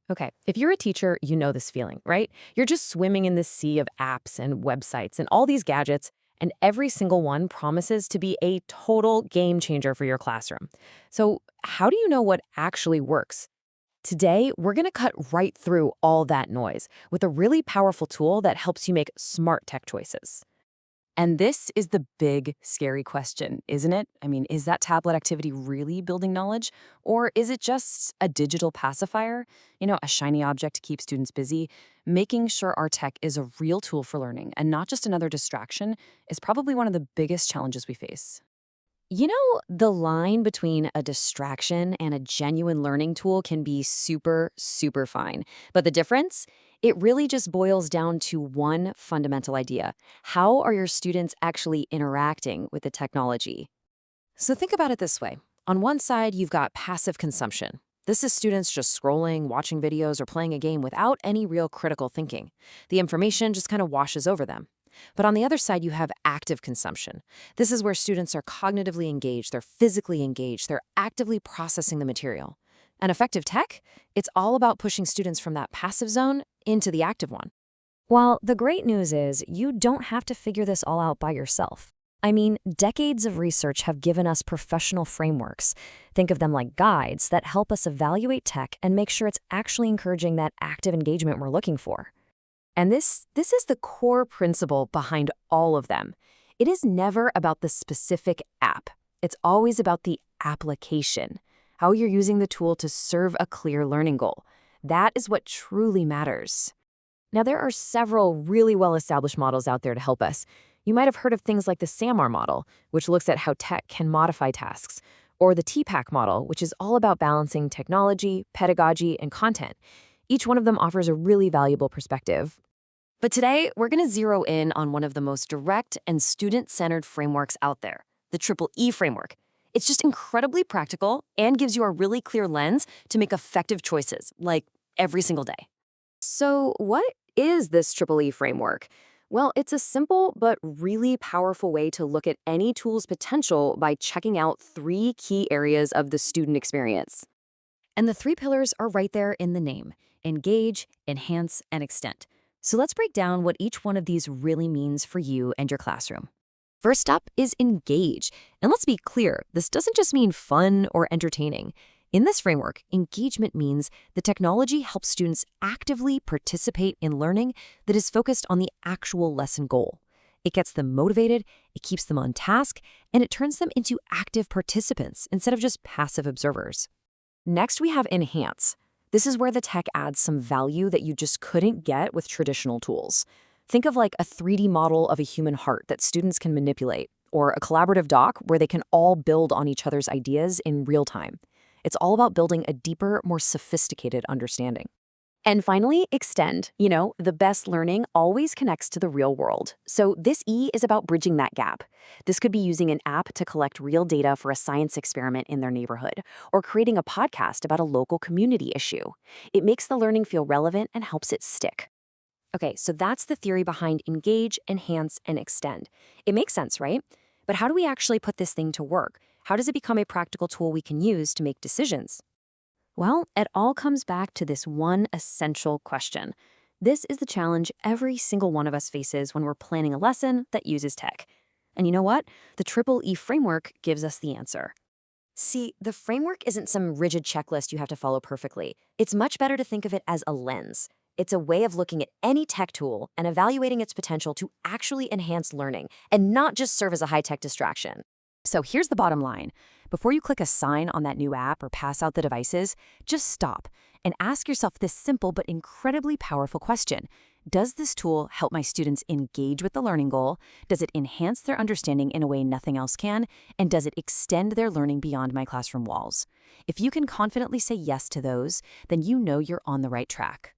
Okay, if you're a teacher, you know this feeling, right? You're just swimming in this sea of apps and websites and all these gadgets, and every single one promises to be a total game changer for your classroom. So, how do you know what actually works? Today, we're going to cut right through all that noise with a really powerful tool that helps you make smart tech choices. And this is the big, scary question, isn't it? I mean, is that tablet activity really building knowledge? Or is it just a digital pacifier? A shiny object to keep students busy? Making sure our tech is a real tool for learning and not just another distraction is probably one of the biggest challenges we face. The line between a distraction and a genuine learning tool can be super, super fine. But the difference? It really just boils down to one fundamental idea. How are your students actually interacting with the technology? So think about it this way. On one side, you've got passive consumption. This is students just scrolling, watching videos, or playing a game without any real critical thinking. The information just kind of washes over them. But on the other side, you have active consumption. This is where students are cognitively engaged, they're physically engaged, they're actively processing the material. And effective tech, it's all about pushing students from that passive zone into the active one. Well, the great news is you don't have to figure this all out by yourself. I mean, decades of research have given us professional frameworks. Think of them like guides that help us evaluate tech and make sure it's actually encouraging that active engagement we're looking for. And this is the core principle behind all of them. It is never about the specific app. It's always about the application, how you're using the tool to serve a clear learning goal. That is what truly matters. Now, there are several really well-established models out there to help us. You might have heard of things like the SAMR model, which looks at how tech can modify tasks, or the TPAC model, which is all about balancing technology, pedagogy, and content. Each one of them offers a really valuable perspective. But today, we're going to zero in on one of the most direct and student-centered frameworks out there, the Triple E framework. It's just incredibly practical and gives you a really clear lens to make effective choices, like every single day. So what is this Triple E framework? Well, it's a simple but really powerful way to look at any tool's potential by checking out three key areas of the student experience. And the three pillars are right there in the name: engage, enhance, and extend. So let's break down what each one of these really means for you and your classroom. First up is engage. And let's be clear, this doesn't just mean fun or entertaining. In this framework, engagement means the technology helps students actively participate in learning that is focused on the actual lesson goal. It gets them motivated, it keeps them on task, and it turns them into active participants instead of just passive observers. Next, we have enhance. This is where the tech adds some value that you just couldn't get with traditional tools. Think of like a 3D model of a human heart that students can manipulate, or a collaborative doc where they can all build on each other's ideas in real time. It's all about building a deeper, more sophisticated understanding. And finally, extend. The best learning always connects to the real world. So this E is about bridging that gap. This could be using an app to collect real data for a science experiment in their neighborhood, or creating a podcast about a local community issue. It makes the learning feel relevant and helps it stick. Okay, so that's the theory behind engage, enhance, and extend. It makes sense, right? But how do we actually put this thing to work? How does it become a practical tool we can use to make decisions? Well, it all comes back to this one essential question. This is the challenge every single one of us faces when we're planning a lesson that uses tech. And you know what? The Triple E framework gives us the answer. See, the framework isn't some rigid checklist you have to follow perfectly. It's much better to think of it as a lens. It's a way of looking at any tech tool and evaluating its potential to actually enhance learning and not just serve as a high-tech distraction. So here's the bottom line. Before you click a sign on that new app or pass out the devices, just stop and ask yourself this simple but incredibly powerful question. Does this tool help my students engage with the learning goal? Does it enhance their understanding in a way nothing else can? And does it extend their learning beyond my classroom walls? If you can confidently say yes to those, then you know you're on the right track.